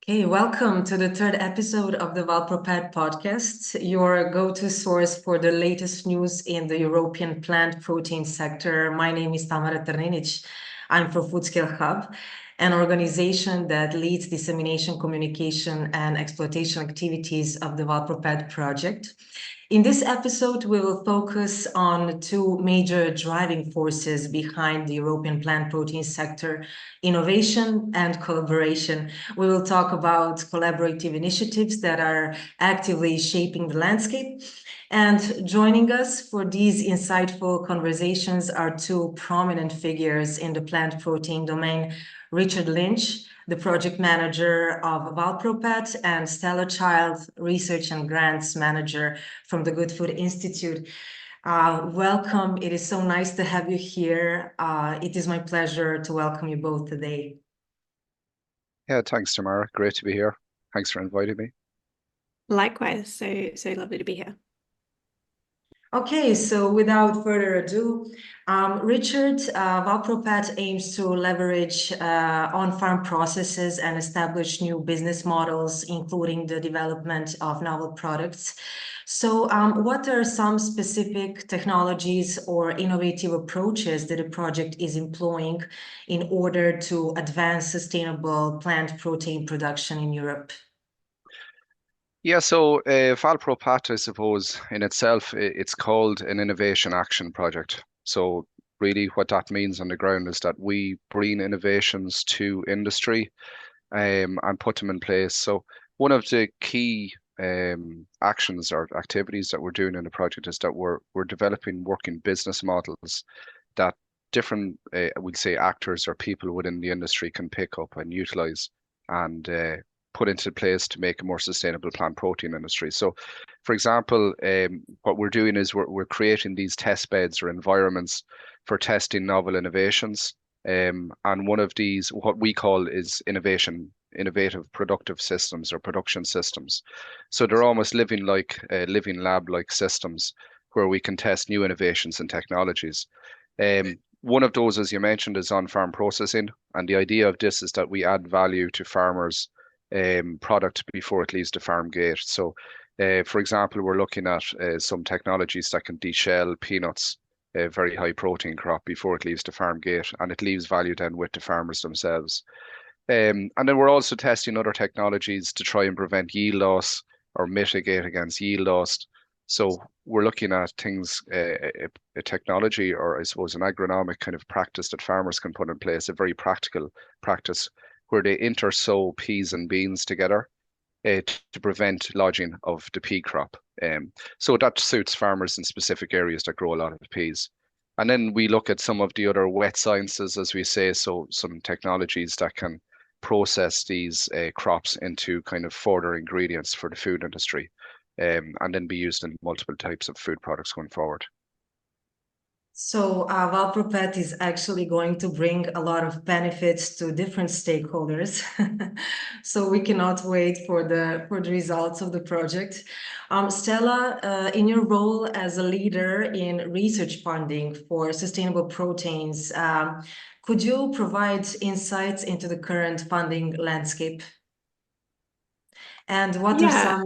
Okay, welcome to the third episode of the VALPRO Path podcast, your go-to source for the latest news in the European plant protein sector. My name is Tamara Terninic. I'm for Foodscale Hub, an organization that leads dissemination, communication, and exploitation activities of the VALPRO Path project. In this episode, we will focus on two major driving forces behind the European plant protein sector: innovation and collaboration. We will talk about collaborative initiatives that are actively shaping the landscape. And joining us for these insightful conversations are two prominent figures in the plant protein domain: Richard Lynch, the project manager of VALPRO Path, and Stella Child, research and grants manager from the Good Food Institute. Welcome. It is so nice to have you here. It is my pleasure to welcome you both today. Yeah, thanks, Tamara. Great to be here. Thanks for inviting me. Likewise, so lovely to be here. Okay, so without further ado, Richard, VALPRO Path aims to leverage on-farm processes and establish new business models, including the development of novel products. So what are some specific technologies or innovative approaches that the project is employing in order to advance sustainable plant protein production in Europe? Yeah, so VALPRO Path, I suppose, in itself, it's called an innovation action project. So really what that means on the ground is that we bring innovations to industry and put them in place. So one of the key actions or activities that we're doing in the project is that we're developing working business models that different, we'd say, actors or people within the industry can pick up and utilize and put into place to make a more sustainable plant protein industry. So, for example, what we're doing is we're creating these test beds or environments for testing novel innovations. And one of these, what we call is innovative productive systems or production systems. So they're almost living lab-like systems where we can test new innovations and technologies. One of those, as you mentioned, is on-farm processing. And the idea of this is that we add value to farmers' product before it leaves the farm gate. So, for example, we're looking at some technologies that can deshell peanuts, a very high protein crop, before it leaves the farm gate, and it leaves value then with the farmers themselves. And then we're also testing other technologies to try and prevent yield loss or mitigate against yield loss. So we're looking at things, a technology, or I suppose an agronomic kind of practice that farmers can put in place, a very practical practice where they intersow peas and beans together to prevent lodging of the pea crop. So that suits farmers in specific areas that grow a lot of peas. And then we look at some of the other wet sciences, as we say, so some technologies that can process these crops into kind of further ingredients for the food industry, and then be used in multiple types of food products going forward. So VALPRO Path is actually going to bring a lot of benefits to different stakeholders. So we cannot wait for the results of the project. Stella, in your role as a leader in research funding for sustainable proteins, could you provide insights into the current funding landscape? And what are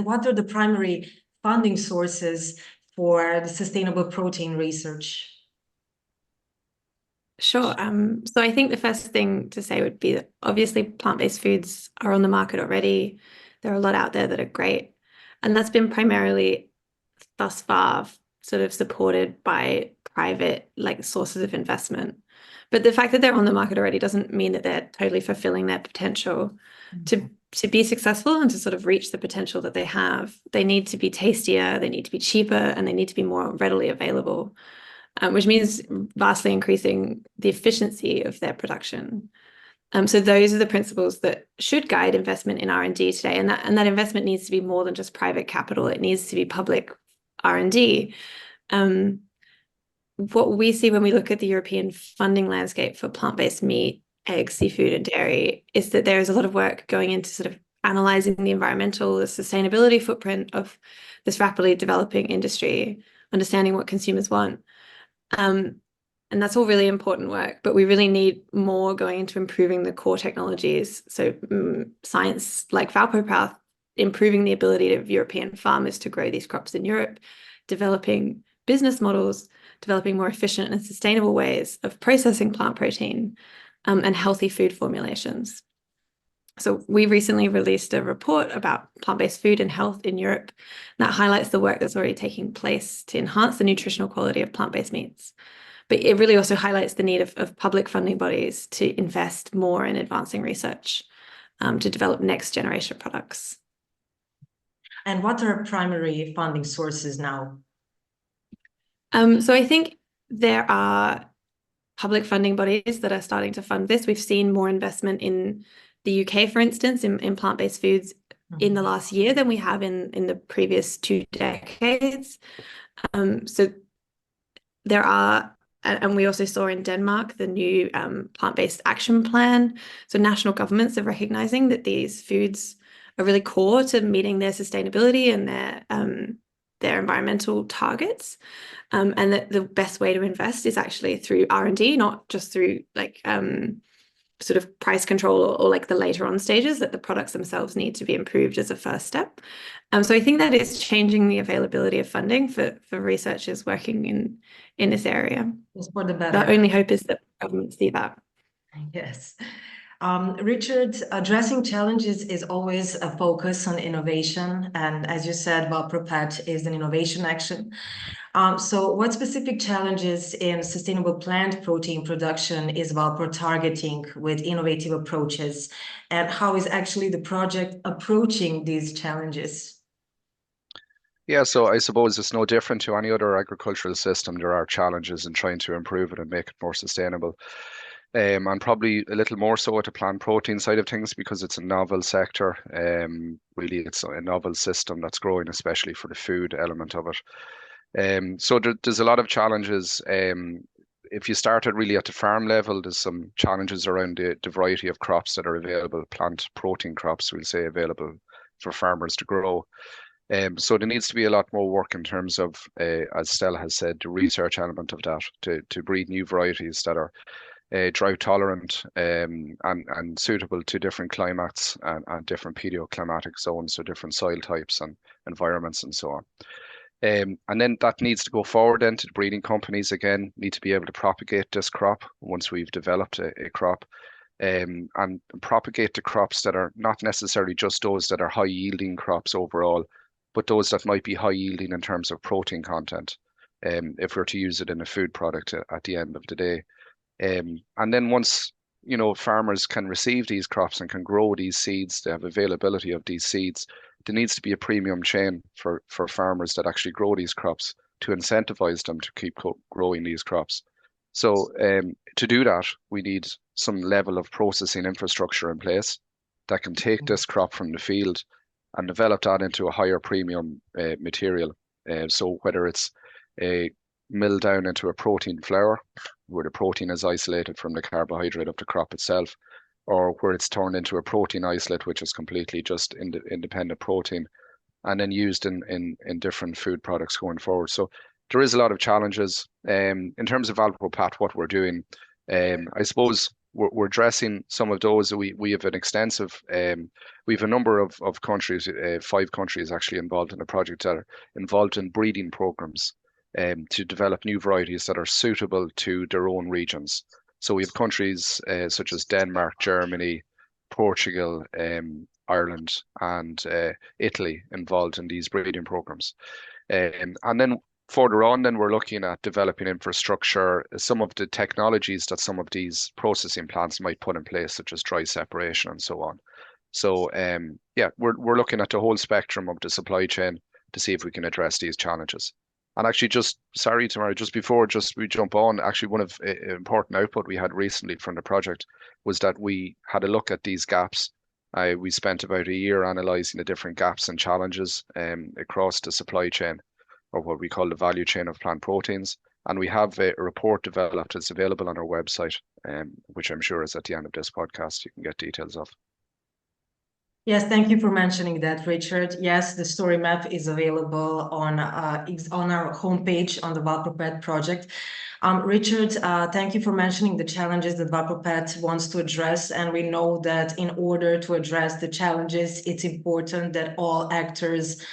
what are the primary funding sources for the sustainable protein research? Sure. So I think the first thing to say would be that obviously plant-based foods are on the market already. There are a lot out there that are great. And that's been primarily thus far sort of supported by private sources of investment. But the fact that they're on the market already doesn't mean that they're totally fulfilling their potential. To be successful and to sort of reach the potential that they have, they need to be tastier, they need to be cheaper, and they need to be more readily available, which means vastly increasing the efficiency of their production. So those are the principles that should guide investment in R&D today, and that investment needs to be more than just private capital. It needs to be public R&D. What we see when we look at the European funding landscape for plant-based meat, eggs, seafood, and dairy is that there is a lot of work going into sort of analyzing the environmental, the sustainability footprint of this rapidly developing industry, understanding what consumers want. And And that's all really important work, but we really need more going into improving the core technologies. So science like VALPRO Path, improving the ability of European farmers to grow these crops in Europe, developing business models, developing more efficient and sustainable ways of processing plant protein, and healthy food formulations. So we recently released a report about plant-based food and health in Europe that highlights the work that's already taking place to enhance the nutritional quality of plant-based meats. But it really also highlights the need of public funding bodies to invest more in advancing research to develop next generation products. And what are primary funding sources now? So I think there are public funding bodies that are starting to fund this. We've seen more investment in the UK, for instance, in plant-based foods in the last year than we have in the previous 2 decades. So there are, and we also saw in Denmark, the new plant-based action plan. So national governments are recognizing that these foods are really core to meeting their sustainability and their environmental targets, and that the best way to invest is actually through R&D, not just through like sort of price control or like the later on stages, that the products themselves need to be improved as a first step. So I think that is changing the availability of funding for researchers working in this area. It's for the better. The only hope is that governments see that. Yes. Richard, addressing challenges is always a focus on innovation. And as you said, VALPRO Path is an innovation action. So what specific challenges in sustainable plant protein production is VALPRO targeting with innovative approaches? And how is actually the project approaching these challenges? Yeah, so I suppose it's no different to any other agricultural system. There are challenges in trying to improve it and make it more sustainable. And probably a little more so at the plant protein side of things because it's a novel sector. Really, it's a novel system that's growing, especially for the food element of it. So there's a lot of challenges. If you started really at the farm level, there's some challenges around the variety of crops that are available, plant protein crops, we'll say, available for farmers to grow. So there needs to be a lot more work in terms of, as Stella has said, the research element of that to breed new varieties that are drought tolerant and suitable to different climates and different paleoclimatic zones, so different soil types and environments and so on. And then that needs to go forward then to the breeding companies again, need to be able to propagate this crop once we've developed a crop. And propagate the crops that are not necessarily just those that are high yielding crops overall, but those that might be high yielding in terms of protein content, if we're to use it in a food product at the end of the day. And then once, farmers can receive these crops and can grow these seeds, they have availability of these seeds, there needs to be a premium chain for farmers that actually grow these crops to incentivize them to keep growing these crops. So to do that, we need some level of processing infrastructure in place that can take this crop from the field and develop that into a higher premium material. So whether it's milled down into a protein flour, where the protein is isolated from the carbohydrate of the crop itself, or where it's turned into a protein isolate, which is completely just independent protein, and then used in different food products going forward. So there is a lot of challenges. In terms of VALPRO Path, what we're doing, I suppose we're addressing some of those. We have an extensive, we have a number of countries, 5 countries actually involved in the project that are involved in breeding programs to develop new varieties that are suitable to their own regions. So we have countries such as Denmark, Germany, Portugal, Ireland, and Italy involved in these breeding programs. And then further on, then we're looking at developing infrastructure, some of the technologies that some of these processing plants might put in place, such as dry separation and so on. So yeah, we're looking at the whole spectrum of the supply chain to see if we can address these challenges. And actually, sorry, Tamara, just before we jump on, actually one of important output we had recently from the project was that we had a look at these gaps. We spent about a year analysing the different gaps and challenges across the supply chain, or what we call the value chain of plant proteins. And we have a report developed that's available on our website, which I'm sure is at the end of this podcast. You can get details of. Yes, thank you for mentioning that, Richard. Yes, the story map is available on our homepage on the VALPRO Path project. Richard, thank you for mentioning the challenges that VALPRO Path wants to address. And we know that in order to address the challenges, it's important that all actors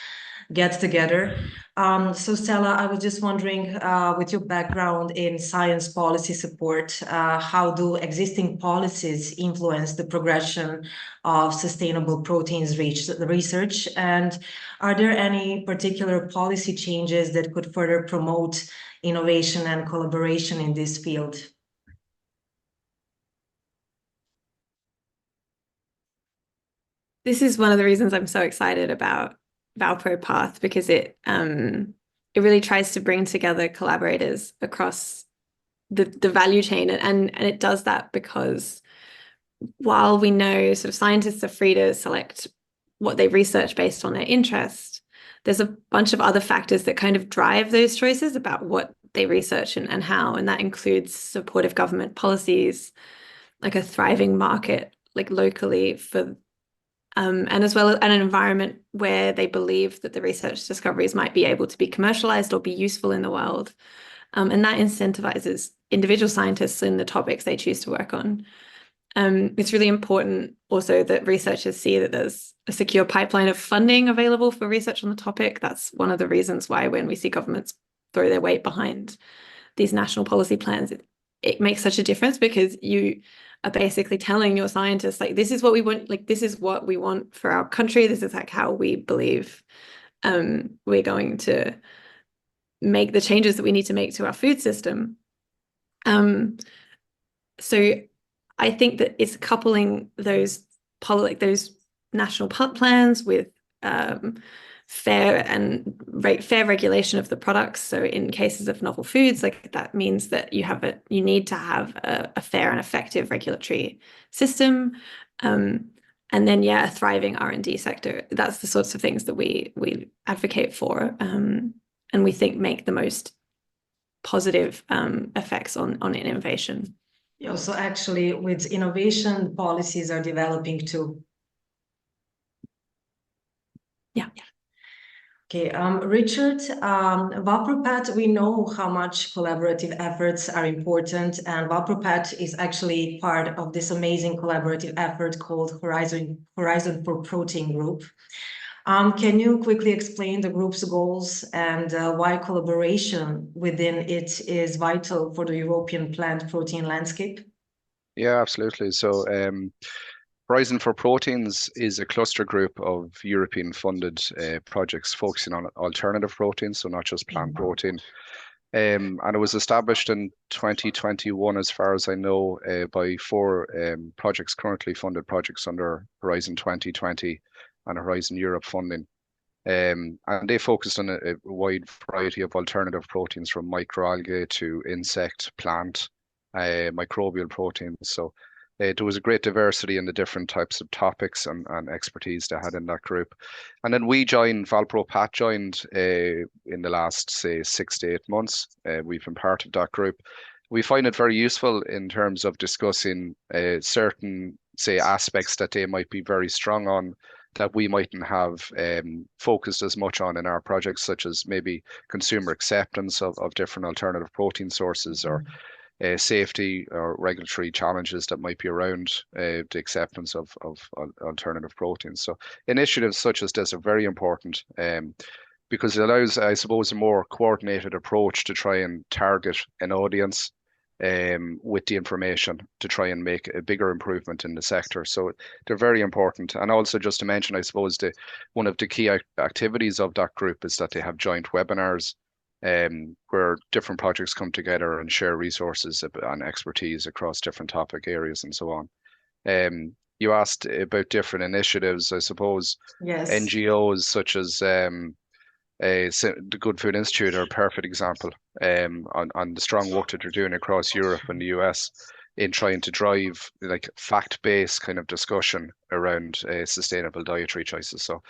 get together. So Stella, I was just wondering, with your background in science policy support, how do existing policies influence the progression of sustainable proteins research? And are there any particular policy changes that could further promote innovation and collaboration in this field? This is one of the reasons I'm so excited about VALPRO Path, because it really tries to bring together collaborators across the value chain, and it does that because while we know sort of scientists are free to select what they research based on their interest, there's a bunch of other factors that kind of drive those choices about what they research and how, and that includes supportive government policies, like a thriving market, like locally for and as well as an environment where they believe that the research discoveries might be able to be commercialized or be useful in the world. And that incentivizes individual scientists in the topics they choose to work on. It's really important also that researchers see that there's a secure pipeline of funding available for research on the topic. That's one of the reasons why when we see governments throw their weight behind these national policy plans, it makes such a difference, because you are basically telling your scientists, like, this is what we want, like, this is what we want for our country. This is like how we believe we're going to make the changes that we need to make to our food system. So I think that it's coupling those national plans with fair regulation of the products. So in cases of novel foods, like that means that you need to have a fair and effective regulatory system. And then, a thriving R&D sector. That's the sorts of things that we advocate for, and we think make the most positive effects on innovation. Yeah, so actually with innovation, policies are developing too. Yeah. Okay, Richard, VALPRO Path, we know how much collaborative efforts are important, and VALPRO Path is actually part of this amazing collaborative effort called Horizon for Protein Group. Can you quickly explain the group's goals and why collaboration within it is vital for the European plant protein landscape? Yeah, absolutely. So Horizon for Proteins is a cluster group of European funded projects focusing on alternative proteins, so not just plant protein. And it was established in 2021, as far as I know, by 4 currently funded projects under Horizon 2020 and Horizon Europe funding. And they focused on a wide variety of alternative proteins, from microalgae to insect, plant, microbial proteins. So there was a great diversity in the different types of topics and expertise they had in that group. And then VALPRO Path joined in the last, say, 6 to 8 months. We've been part of that group. We find it very useful in terms of discussing certain, say, aspects that they might be very strong on that we mightn't have focused as much on in our projects, such as maybe consumer acceptance of different alternative protein sources, or safety or regulatory challenges that might be around the acceptance of alternative proteins. So initiatives such as this are very important because it allows, I suppose, a more coordinated approach to try and target an audience with the information to try and make a bigger improvement in the sector. So they're very important. And also, just to mention, I suppose one of the key activities of that group is that they have joint webinars where different projects come together and share resources and expertise across different topic areas and so on. You asked about different initiatives. I suppose Yes. NGOs such as the Good Food Institute are a perfect example on the strong work that they're doing across Europe and the US in trying to drive like fact-based kind of discussion around sustainable dietary choices. So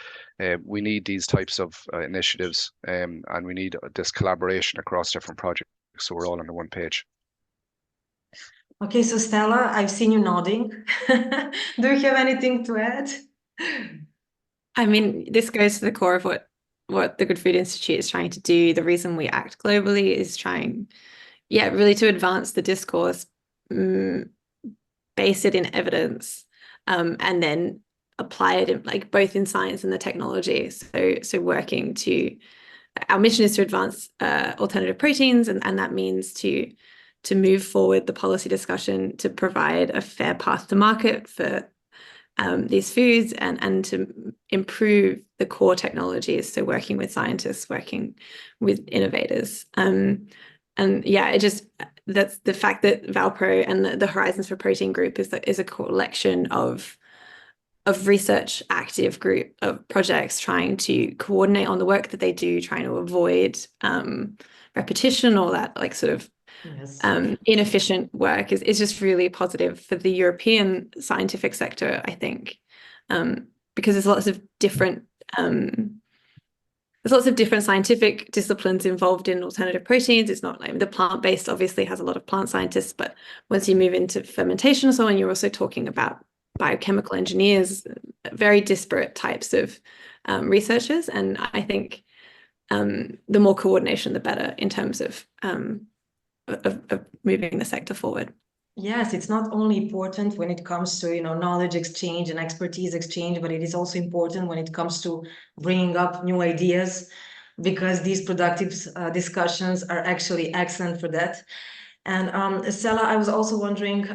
we need these types of initiatives and we need this collaboration across different projects so we're all on the one page. Okay, so Stella, I've seen you nodding. Do you have anything to add? I mean, this goes to the core of what the Good Food Institute is trying to do. The reason we act globally is trying, yeah, really to advance the discourse, base it in evidence, and then apply it in like both in science and the technology. So working to our mission is to advance alternative proteins, and that means to move forward the policy discussion to provide a fair path to market for these foods and to improve the core technologies. So working with scientists, working with innovators. And yeah, that's the fact that VALPRO and the Horizons for Protein group is a collection of research active group of projects trying to coordinate on the work that they do, trying to avoid repetition or that like sort of Yes. inefficient work is just really positive for the European scientific sector, I think, because there's lots of different scientific disciplines involved in alternative proteins. It's not like the plant-based obviously has a lot of plant scientists, but once you move into fermentation or so on, you're also talking about biochemical engineers, very disparate types of researchers. And I think the more coordination, the better in terms of moving the sector forward. Yes, it's not only important when it comes to, knowledge exchange and expertise exchange, but it is also important when it comes to bringing up new ideas, because these productive discussions are actually excellent for that. And Stella, I was also wondering,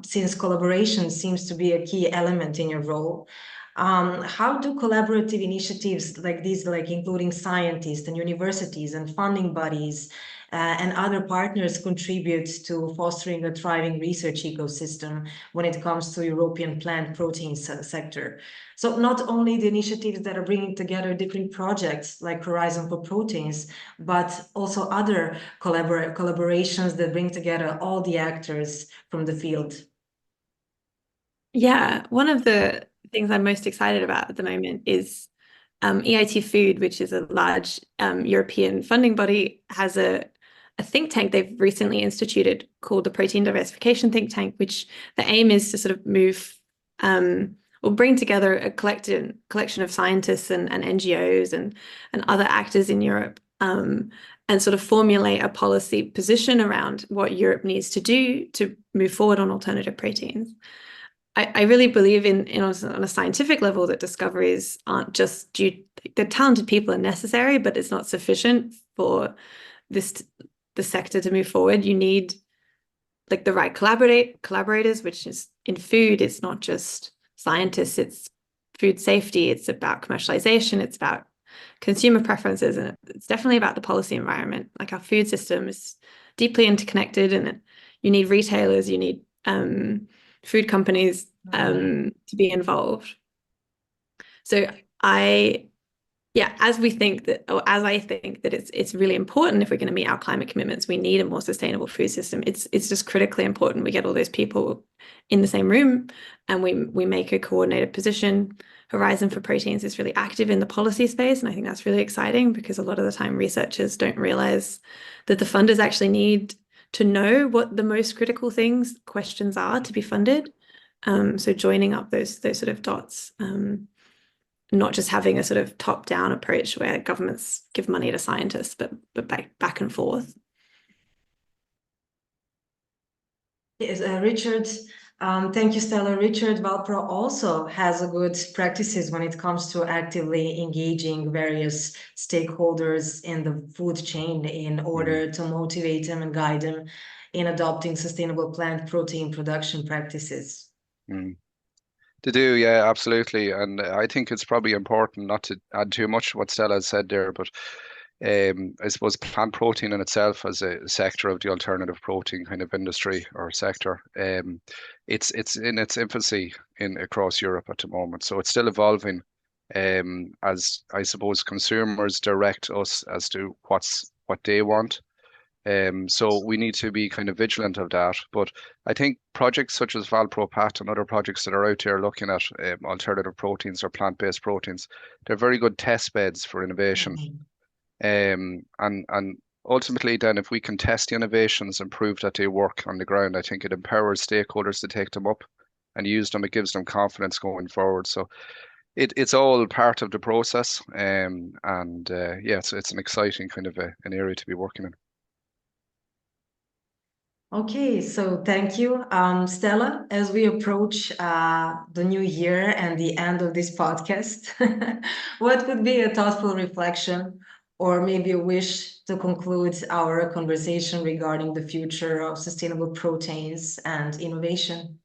since collaboration seems to be a key element in your role, how do collaborative initiatives like these, like including scientists and universities and funding bodies, and other partners contribute to fostering a thriving research ecosystem when it comes to European plant protein sector? So not only the initiatives that are bringing together different projects like Horizon for Proteins, but also other collaborations that bring together all the actors from the field. Yeah, one of the things I'm most excited about at the moment is EIT Food, which is a large European funding body, has a think tank they've recently instituted called the Protein Diversification Think Tank, which the aim is to sort of move or bring together a collection of scientists and NGOs and other actors in Europe, and sort of formulate a policy position around what Europe needs to do to move forward on alternative proteins. I really believe in on a scientific level that discoveries aren't just the talented people are necessary, but it's not sufficient for the sector to move forward. You need like the right collaborators, which is in food. It's not just scientists, it's food safety, it's about commercialization, it's about consumer preferences, and it's definitely about the policy environment. Like our food system is deeply interconnected, and you need retailers, you need food companies to be involved. So as I think that it's really important if we're going to meet our climate commitments, we need a more sustainable food system. It's just critically important we get all those people in the same room and we make a coordinated position. Horizon for Proteins is really active in the policy space, and I think that's really exciting because a lot of the time researchers don't realize that the funders actually need to know what the most critical questions are to be funded. So joining up those sort of dots, not just having a sort of top-down approach where governments give money to scientists, but back and forth. Yes, Richard, thank you, Stella. Richard, VALPRO also has a good practices when it comes to actively engaging various stakeholders in the food chain in order to motivate them and guide them in adopting sustainable plant protein production practices. To do, yeah, absolutely. And I think it's probably important not to add too much to what Stella has said there, but I suppose plant protein in itself as a sector of the alternative protein kind of industry or sector, it's in its infancy across Europe at the moment. So it's still evolving, as I suppose consumers direct us as to what they want. So we need to be kind of vigilant of that. But I think projects such as VALPRO Path and other projects that are out there looking at alternative proteins or plant-based proteins, they're very good test beds for innovation. And ultimately then if we can test the innovations and prove that they work on the ground, I think it empowers stakeholders to take them up and use them. It gives them confidence going forward. So it's all part of the process. Yeah, so it's an exciting kind of an area to be working in. Okay, so thank you, Stella. As we approach the new year and the end of this podcast, what would be a thoughtful reflection or maybe a wish to conclude our conversation regarding the future of sustainable proteins and innovation?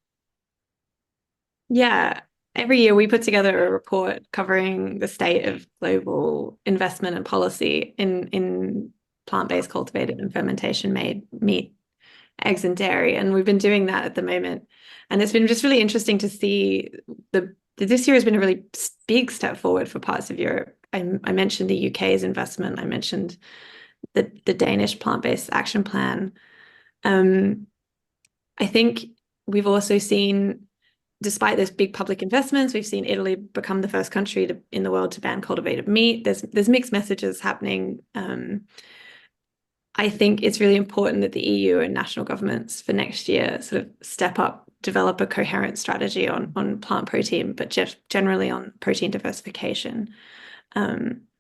Yeah, every year we put together a report covering the state of global investment and policy in plant-based cultivated and fermentation made meat, eggs, and dairy. And we've been doing that at the moment. And it's been just really interesting to see this year has been a really big step forward for parts of Europe. I mentioned the UK's investment. I mentioned the Danish plant-based action plan. I think we've also seen, despite those big public investments, we've seen Italy become the first country in the world to ban cultivated meat. There's mixed messages happening. I think it's really important that the EU and national governments for next year sort of step up, develop a coherent strategy on plant protein, but just generally on protein diversification.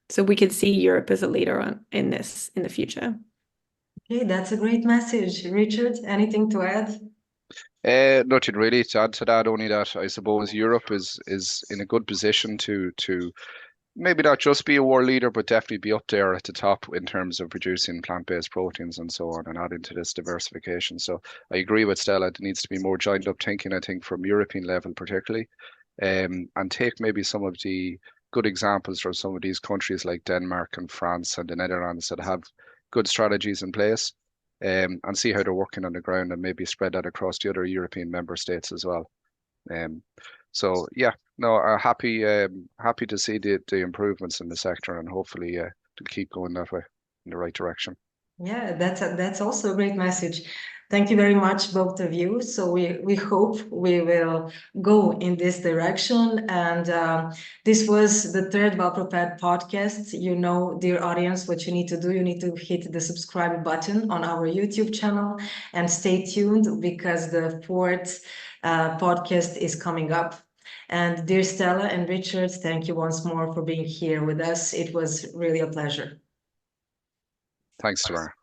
So we could see Europe as a leader in this in the future. Okay, that's a great message. Richard, anything to add? Nothing really to add to that, only that I suppose Europe is in a good position to maybe not just be a world leader, but definitely be up there at the top in terms of producing plant-based proteins and so on, and adding to this diversification. So I agree with Stella. There needs to be more joined up thinking, I think, from European level particularly, and take maybe some of the good examples from some of these countries like Denmark and France and the Netherlands that have good strategies in place, and see how they're working on the ground, and maybe spread that across the other European member states as well. So yeah, no, happy to see the improvements in the sector, and hopefully to keep going that way in the right direction. Yeah, that's also a great message. Thank you very much, both of you. So we hope we will go in this direction. And this was the third VALPRO Path podcast. You know, dear audience, what you need to do. You need to hit the subscribe button on our YouTube channel and stay tuned, because the fourth podcast is coming up. And dear Stella and Richard, thank you once more for being here with us. It was really a pleasure. Thanks, Tamara.